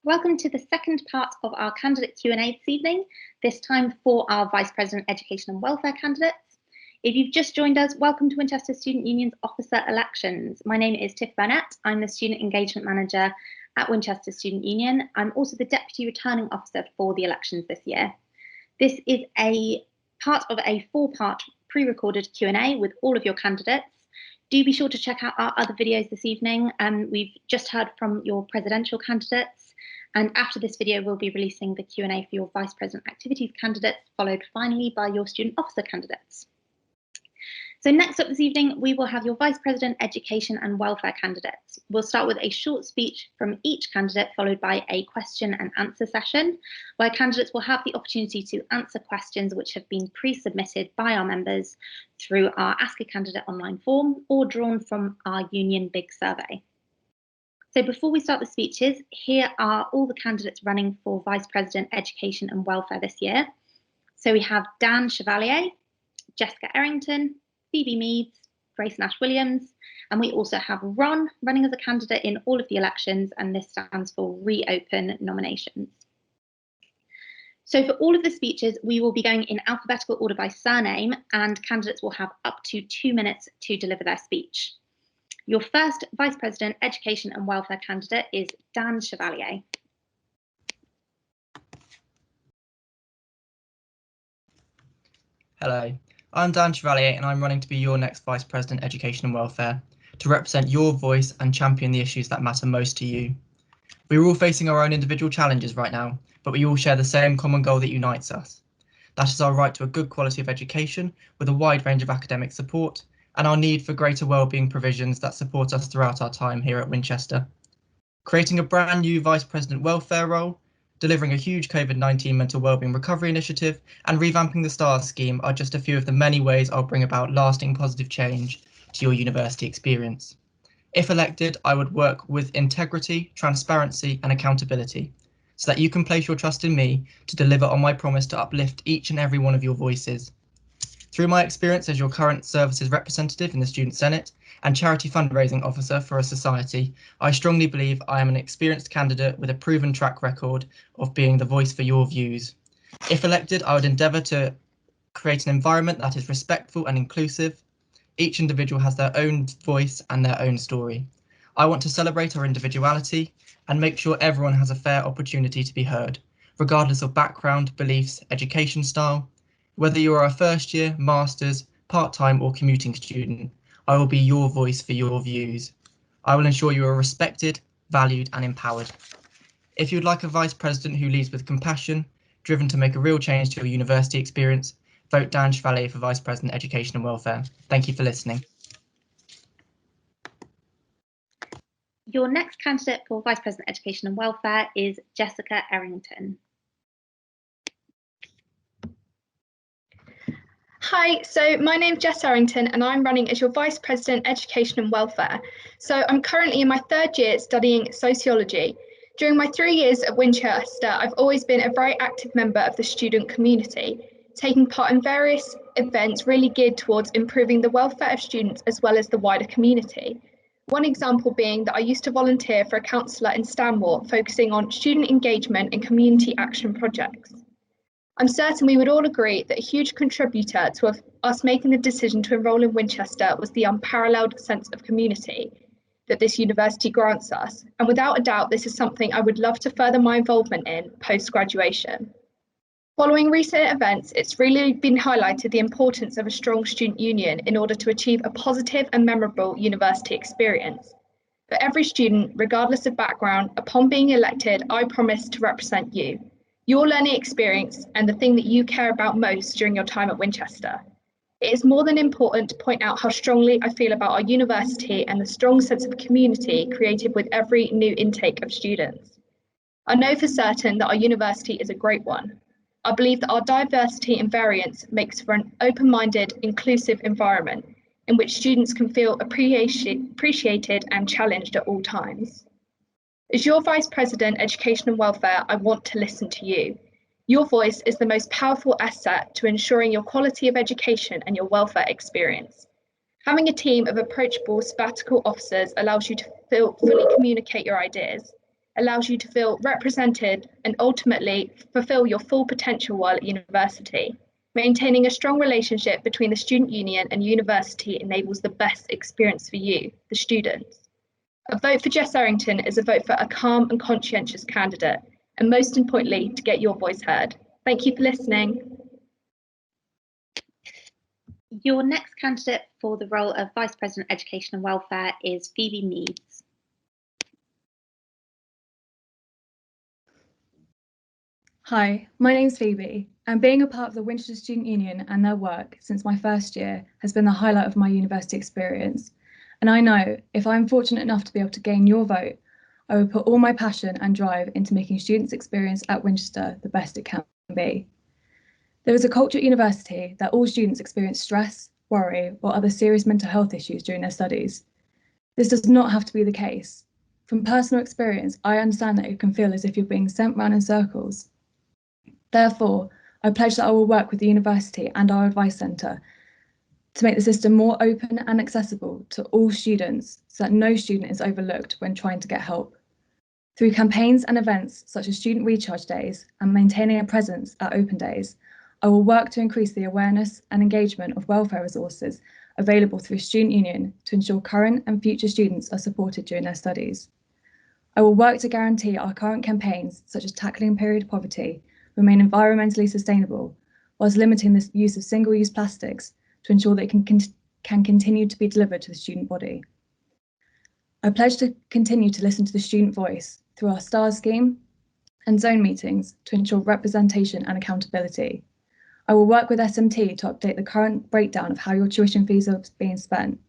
Welcome to the second part of our candidate Q&A this evening, this time for our Vice President Education and Welfare candidates. If you've just joined us, welcome to Winchester Student Union's Officer Elections. My name is Tiff Burnett. I'm the Student Engagement Manager at Winchester Student Union. I'm also the Deputy Returning Officer for the elections this year. This is a part of a four-part pre-recorded Q&A with all of your candidates. Do be sure to check out our other videos this evening. We've just heard from your presidential candidates, and after this video, we'll be releasing the Q&A for your Vice President Activities candidates, followed finally by your Student Officer candidates. So next up this evening, we will have your Vice President Education and Welfare candidates. We'll start with a short speech from each candidate, followed by a question and answer session, where candidates will have the opportunity to answer questions which have been pre-submitted by our members through our Ask a Candidate online form or drawn from our Union Big Survey. So before we start the speeches, here are all the candidates running for Vice President Education and Welfare this year. So we have Dan Chevalier, Jessica Errington, Phoebe Meads, Grace Nash Williams, and we also have R.O.N running as a candidate in all of the elections, and this stands for Reopen Nominations. So for all of the speeches, we will be going in alphabetical order by surname, and candidates will have up to 2 minutes to deliver their speech. Your first Vice President Education and Welfare candidate is Dan Chevalier. Hello, I'm Dan Chevalier and I'm running to be your next Vice President Education and Welfare, to represent your voice and champion the issues that matter most to you. We are all facing our own individual challenges right now, but we all share the same common goal that unites us. That is our right to a good quality of education with a wide range of academic support, and our need for greater wellbeing provisions that support us throughout our time here at Winchester. Creating a brand new Vice President Welfare role, delivering a huge COVID-19 mental wellbeing recovery initiative, and revamping the STARS scheme are just a few of the many ways I'll bring about lasting positive change to your university experience. If elected, I would work with integrity, transparency, and accountability, so that you can place your trust in me to deliver on my promise to uplift each and every one of your voices. Through my experience as your current services representative in the Student Senate and charity fundraising officer for a society, I strongly believe I am an experienced candidate with a proven track record of being the voice for your views. If elected, I would endeavour to create an environment that is respectful and inclusive. Each individual has their own voice and their own story. I want to celebrate our individuality and make sure everyone has a fair opportunity to be heard, regardless of background, beliefs, education style. Whether you are a first year, master's, part-time or commuting student, I will be your voice for your views. I will ensure you are respected, valued and empowered. If you'd like a Vice President who leads with compassion, driven to make a real change to your university experience, vote Dan Chevalier for Vice President Education and Welfare. Thank you for listening. Your next candidate for Vice President Education and Welfare is Jessica Errington. Hi, so my name's Jess Errington and I'm running as your Vice President Education and Welfare. So I'm currently in my third year studying sociology. During my 3 years at Winchester, I've always been a very active member of the student community, taking part in various events really geared towards improving the welfare of students as well as the wider community. One example being that I used to volunteer for a counsellor in Stanmore, focusing on student engagement and community action projects. I'm certain we would all agree that a huge contributor to us making the decision to enrol in Winchester was the unparalleled sense of community that this university grants us. And without a doubt, this is something I would love to further my involvement in post-graduation. Following recent events, it's really been highlighted the importance of a strong student union in order to achieve a positive and memorable university experience. For every student, regardless of background, upon being elected, I promise to represent you, your learning experience and the thing that you care about most during your time at Winchester. It is more than important to point out how strongly I feel about our university and the strong sense of community created with every new intake of students. I know for certain that our university is a great one. I believe that our diversity and variance makes for an open-minded, inclusive environment in which students can feel appreciated and challenged at all times. As your Vice President, Education and Welfare, I want to listen to you. Your voice is the most powerful asset to ensuring your quality of education and your welfare experience. Having a team of approachable sabbatical officers allows you to fully communicate your ideas, allows you to feel represented and ultimately fulfill your full potential while at university. Maintaining a strong relationship between the student union and university enables the best experience for you, the students. A vote for Jess Errington is a vote for a calm and conscientious candidate, and most importantly, to get your voice heard. Thank you for listening. Your next candidate for the role of Vice President Education and Welfare is Phoebe Meads. Hi, my name's Phoebe, and being a part of the Winchester Student Union and their work since my first year has been the highlight of my university experience. And I know if I'm fortunate enough to be able to gain your vote, I will put all my passion and drive into making students' experience at Winchester the best it can be. There is a culture at university that all students experience stress, worry, or other serious mental health issues during their studies. This does not have to be the case. From personal experience, I understand that it can feel as if you're being sent round in circles. Therefore, I pledge that I will work with the university and our advice centre to make the system more open and accessible to all students so that no student is overlooked when trying to get help. Through campaigns and events such as student recharge days and maintaining a presence at open days, I will work to increase the awareness and engagement of welfare resources available through Student Union to ensure current and future students are supported during their studies. I will work to guarantee our current campaigns, such as tackling period poverty, remain environmentally sustainable, whilst limiting the use of single-use plastics to ensure that it can continue to be delivered to the student body. I pledge to continue to listen to the student voice through our STARS scheme and zone meetings to ensure representation and accountability. I will work with SMT to update the current breakdown of how your tuition fees are being spent.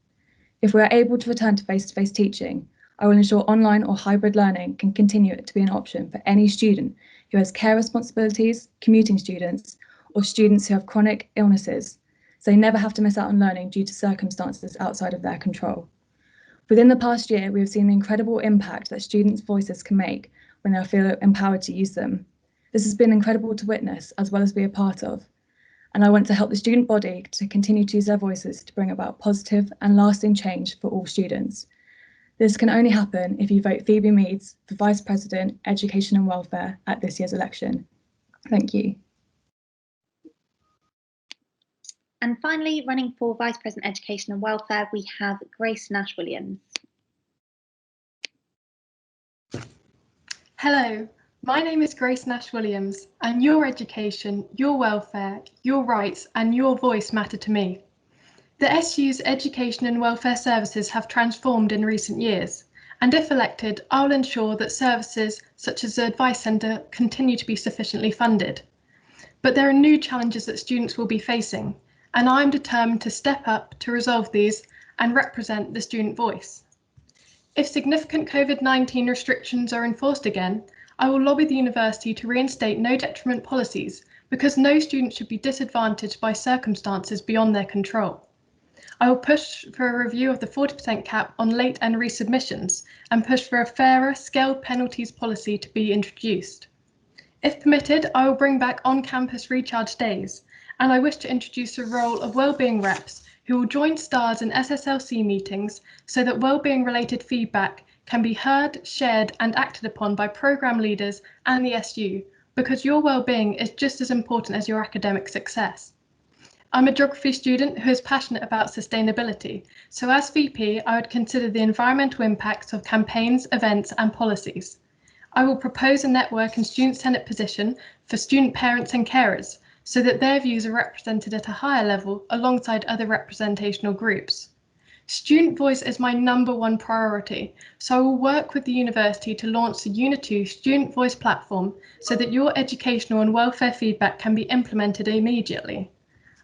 If we are able to return to face-to-face teaching, I will ensure online or hybrid learning can continue to be an option for any student who has care responsibilities, commuting students, or students who have chronic illnesses, so they never have to miss out on learning due to circumstances outside of their control. Within the past year, we have seen the incredible impact that students' voices can make when they feel empowered to use them. This has been incredible to witness as well as be a part of, and I want to help the student body to continue to use their voices to bring about positive and lasting change for all students. This can only happen if you vote Phoebe Meads for Vice President, Education and Welfare at this year's election. Thank you. And finally, running for Vice President Education and Welfare, we have Grace Nash Williams. Hello, my name is Grace Nash Williams, and your education, your welfare, your rights and your voice matter to me. The SU's education and welfare services have transformed in recent years, and if elected, I'll ensure that services such as the Advice Centre continue to be sufficiently funded. But there are new challenges that students will be facing, and I'm determined to step up to resolve these and represent the student voice. If significant COVID-19 restrictions are enforced again, I will lobby the university to reinstate no detriment policies because no student should be disadvantaged by circumstances beyond their control. I will push for a review of the 40% cap on late and resubmissions and push for a fairer scaled penalties policy to be introduced. If permitted, I will bring back on-campus recharge days, and I wish to introduce a role of wellbeing reps who will join STARS and SSLC meetings so that wellbeing related feedback can be heard, shared and acted upon by programme leaders and the SU, because your wellbeing is just as important as your academic success. I'm a geography student who is passionate about sustainability, so as VP, I would consider the environmental impacts of campaigns, events and policies. I will propose a network and student senate position for student parents and carers so that their views are represented at a higher level alongside other representational groups. Student voice is my #1 priority, so I will work with the university to launch the Uni2 Student Voice platform so that your educational and welfare feedback can be implemented immediately.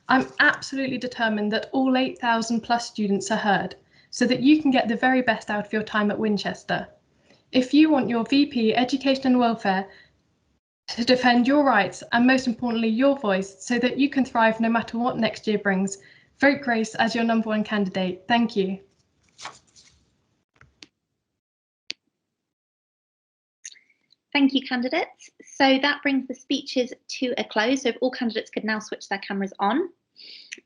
I'm absolutely determined that all 8,000 plus students are heard so that you can get the very best out of your time at Winchester. If you want your VP Education and Welfare to defend your rights and most importantly your voice so that you can thrive no matter what next year brings, vote Grace as your #1 candidate. Thank you. Thank you, candidates. So that brings the speeches to a close. So if all candidates could now switch their cameras on.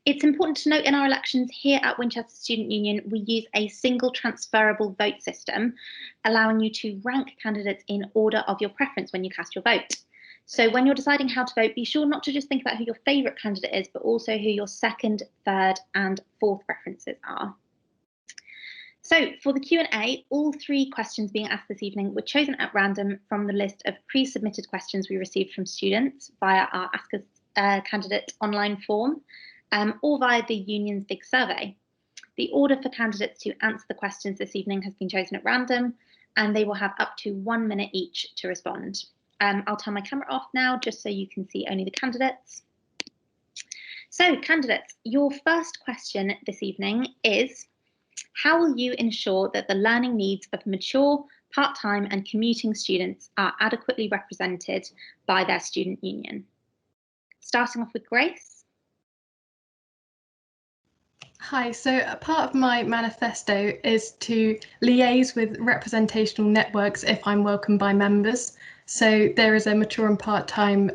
It's important to note in our elections here at Winchester Student Union, we use a single transferable vote system, allowing you to rank candidates in order of your preference when you cast your vote. So when you're deciding how to vote, be sure not to just think about who your favourite candidate is, but also who your second, third and fourth preferences are. So for the Q&A, all 3 questions being asked this evening were chosen at random from the list of pre-submitted questions we received from students via our Ask a Candidate online form, or via the union's big survey. The order for candidates to answer the questions this evening has been chosen at random, and they will have up to 1 minute each to respond. I'll turn my camera off now just so you can see only the candidates. So candidates, your first question this evening is, how will you ensure that the learning needs of mature, part-time and commuting students are adequately represented by their student union? Starting off with Grace. Hi, so a part of my manifesto is to liaise with representational networks if I'm welcomed by members. So there is a mature and part-time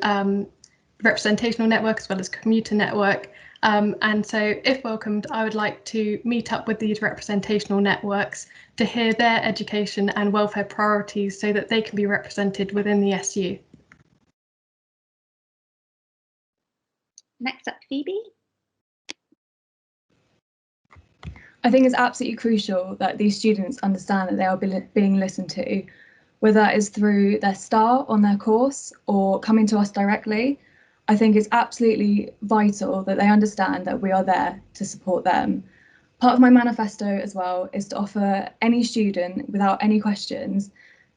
representational network as well as commuter network. And so if welcomed, I would like to meet up with these representational networks to hear their education and welfare priorities so that they can be represented within the SU. Next up, Phoebe. I think it's absolutely crucial that these students understand that they are being listened to, whether that is through their star on their course or coming to us directly. I think it's absolutely vital that they understand that we are there to support them. Part of my manifesto as well is to offer any student without any questions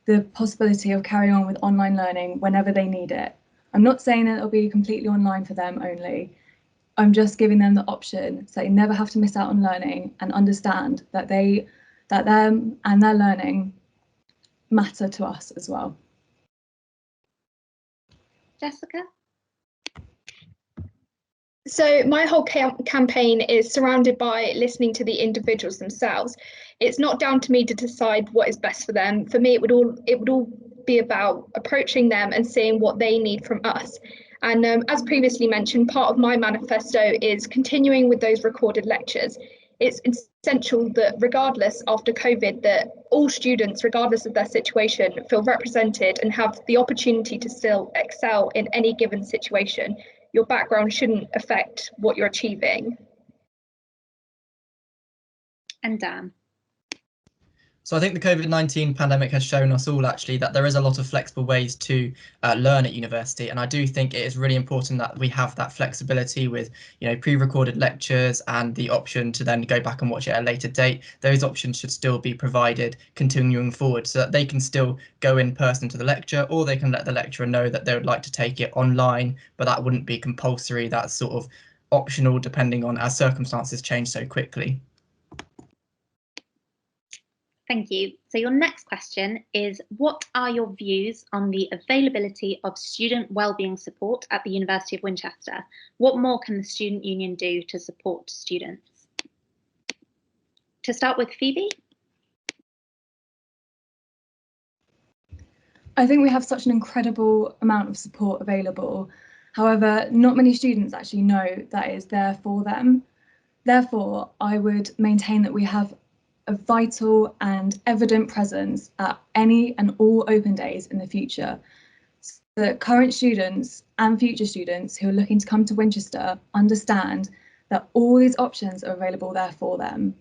the possibility of carrying on with online learning whenever they need it. I'm not saying that it'll be completely online for them only. I'm just giving them the option so they never have to miss out on learning and understand that them and their learning matter to us as well. Jessica? So my whole campaign is surrounded by listening to the individuals themselves. It's not down to me to decide what is best for them. For me, it would all be about approaching them and seeing what they need from us. And as previously mentioned, part of my manifesto is continuing with those recorded lectures. It's essential that regardless after COVID, that all students, regardless of their situation, feel represented and have the opportunity to still excel in any given situation. Your background shouldn't affect what you're achieving. And Dan? So I think the COVID-19 pandemic has shown us all actually that there is a lot of flexible ways to learn at university, and I do think it is really important that we have that flexibility with, you know, pre-recorded lectures and the option to then go back and watch it at a later date. Those options should still be provided continuing forward so that they can still go in person to the lecture, or they can let the lecturer know that they would like to take it online, but that wouldn't be compulsory. That's sort of optional depending on as circumstances change so quickly. Thank you. So your next question is, what are your views on the availability of student wellbeing support at the University of Winchester? What more can the student union do to support students? To start with, Phoebe. I think we have such an incredible amount of support available. However, not many students actually know that it is there for them. Therefore, I would maintain that we have a vital and evident presence at any and all open days in the future, so that current students and future students who are looking to come to Winchester understand that all these options are available there for them.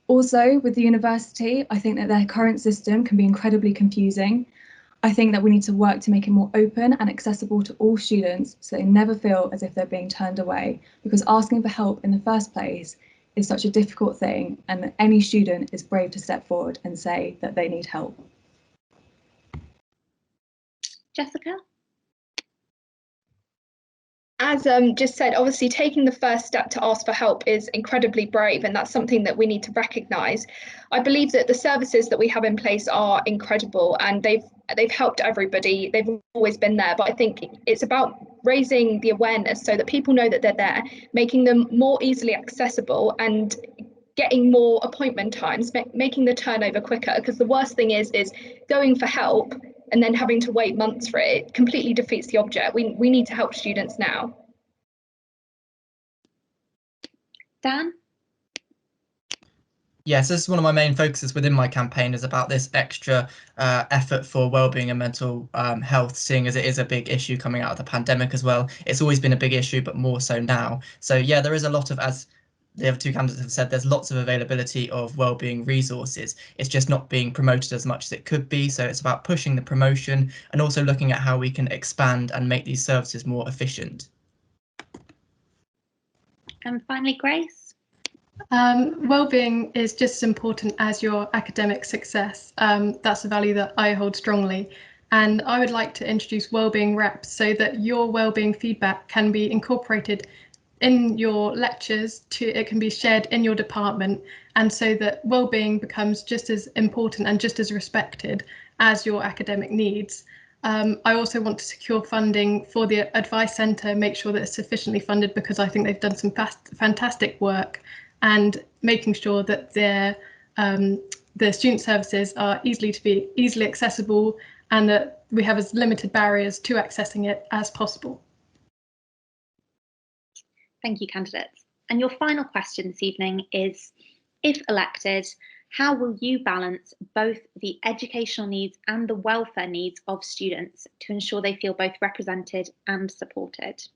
Also, with the university, I think that their current system can be incredibly confusing. I think that we need to work to make it more open and accessible to all students so they never feel as if they're being turned away, because asking for help in the first place is such a difficult thing, and any student is brave to step forward and say that they need help. Jessica? As just said, obviously taking the first step to ask for help is incredibly brave, and that's something that we need to recognise. I believe that the services that we have in place are incredible, and they've helped everybody. They've always been there, but I think it's about raising the awareness so that people know that they're there, making them more easily accessible, and getting more appointment times, making the turnover quicker. Because the worst thing is going for help and then having to wait months for it. It completely defeats the object. We need to help students now. Dan? Yes, this is one of my main focuses within my campaign, is about this extra effort for wellbeing and mental health, seeing as it is a big issue coming out of the pandemic as well. It's always been a big issue, but more so now. So yeah, there is a lot of, as the other two candidates have said, there's lots of availability of wellbeing resources. It's just not being promoted as much as it could be. So it's about pushing the promotion and also looking at how we can expand and make these services more efficient. And finally, Grace? Wellbeing is just as important as your academic success. That's a value that I hold strongly. And I would like to introduce wellbeing reps so that your wellbeing feedback can be incorporated in your lectures, it can be shared in your department, and so that wellbeing becomes just as important and just as respected as your academic needs. I also want to secure funding for the Advice Centre, make sure that it's sufficiently funded, because I think they've done some fantastic work, and making sure that the student services are easily accessible, and that we have as limited barriers to accessing it as possible. Thank you, candidates. And your final question this evening is, if elected, how will you balance both the educational needs and the welfare needs of students to ensure they feel both represented and supported?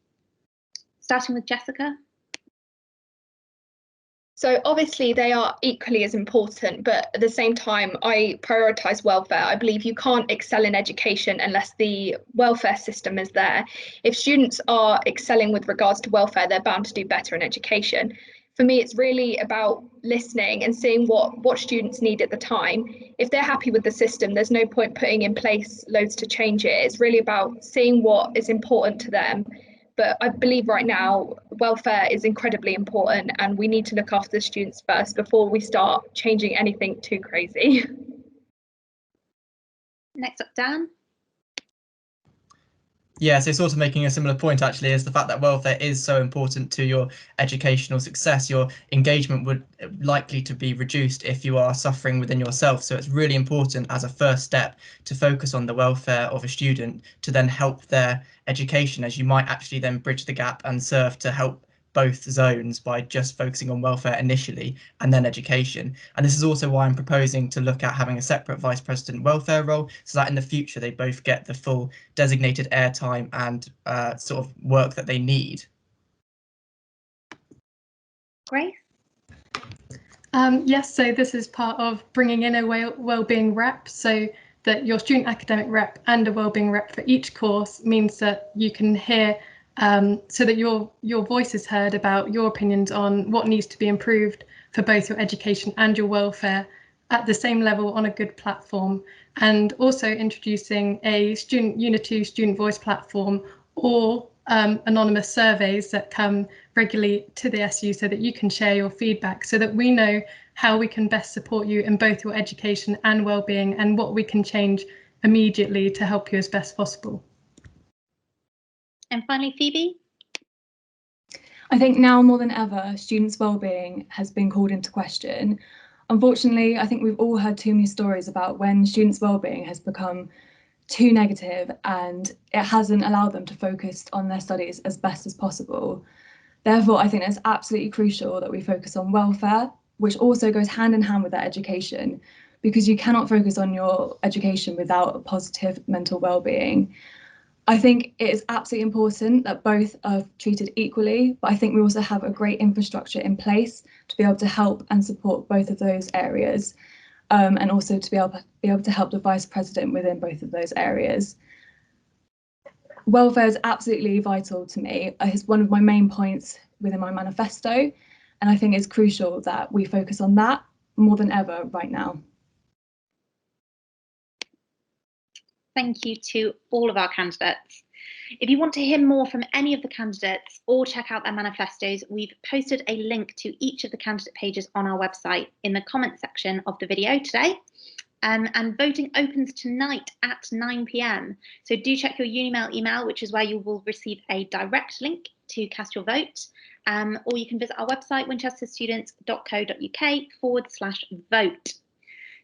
Starting with Jessica. So obviously they are equally as important, but at the same time, I prioritise welfare. I believe you can't excel in education unless the welfare system is there. If students are excelling with regards to welfare, they're bound to do better in education. For me, it's really about listening and seeing what students need at the time. If they're happy with the system, there's no point putting in place loads to change it. It's really about seeing what is important to them. But I believe right now, welfare is incredibly important, and we need to look after the students first before we start changing anything too crazy. Next up, Dan. Yeah, so sort of making a similar point actually, is the fact that welfare is so important to your educational success. Your engagement would likely to be reduced if you are suffering within yourself. So it's really important as a first step to focus on the welfare of a student, to then help their education, as you might actually then bridge the gap and serve to help both zones by just focusing on welfare initially and then education. And this is also why I'm proposing to look at having a separate vice president welfare role, so that in the future they both get the full designated airtime and sort of work that they need. Grace? Yes, so this is part of bringing in a wellbeing rep, so that your student academic rep and a wellbeing rep for each course means that you can hear, so that your voice is heard about your opinions on what needs to be improved for both your education and your welfare at the same level on a good platform. And also introducing a student Unity student voice platform, or anonymous surveys that come regularly to the SU, so that you can share your feedback, so that we know how we can best support you in both your education and wellbeing, and what we can change immediately to help you as best possible. And finally, Phoebe? I think now more than ever, students' wellbeing has been called into question. Unfortunately, I think we've all heard too many stories about when students' wellbeing has become too negative and it hasn't allowed them to focus on their studies as best as possible. Therefore, I think it's absolutely crucial that we focus on welfare, which also goes hand in hand with that education, because you cannot focus on your education without a positive mental well-being. I think it is absolutely important that both are treated equally, but I think we also have a great infrastructure in place to be able to help and support both of those areas, and also to be able to help the vice president within both of those areas. Welfare is absolutely vital to me. It's one of my main points within my manifesto, and I think it's crucial that we focus on that more than ever right now. Thank you to all of our candidates. If you want to hear more from any of the candidates or check out their manifestos, we've posted a link to each of the candidate pages on our website in the comment section of the video today. And voting opens tonight at 9 p.m. So do check your Unimail email, which is where you will receive a direct link to cast your vote. Or you can visit our website, winchesterstudents.co.uk/vote.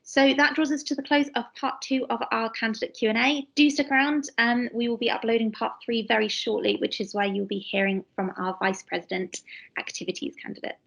So that draws us to the close of part 2 of our candidate Q&A. Do stick around, we will be uploading part 3 very shortly, which is where you'll be hearing from our Vice President activities candidates.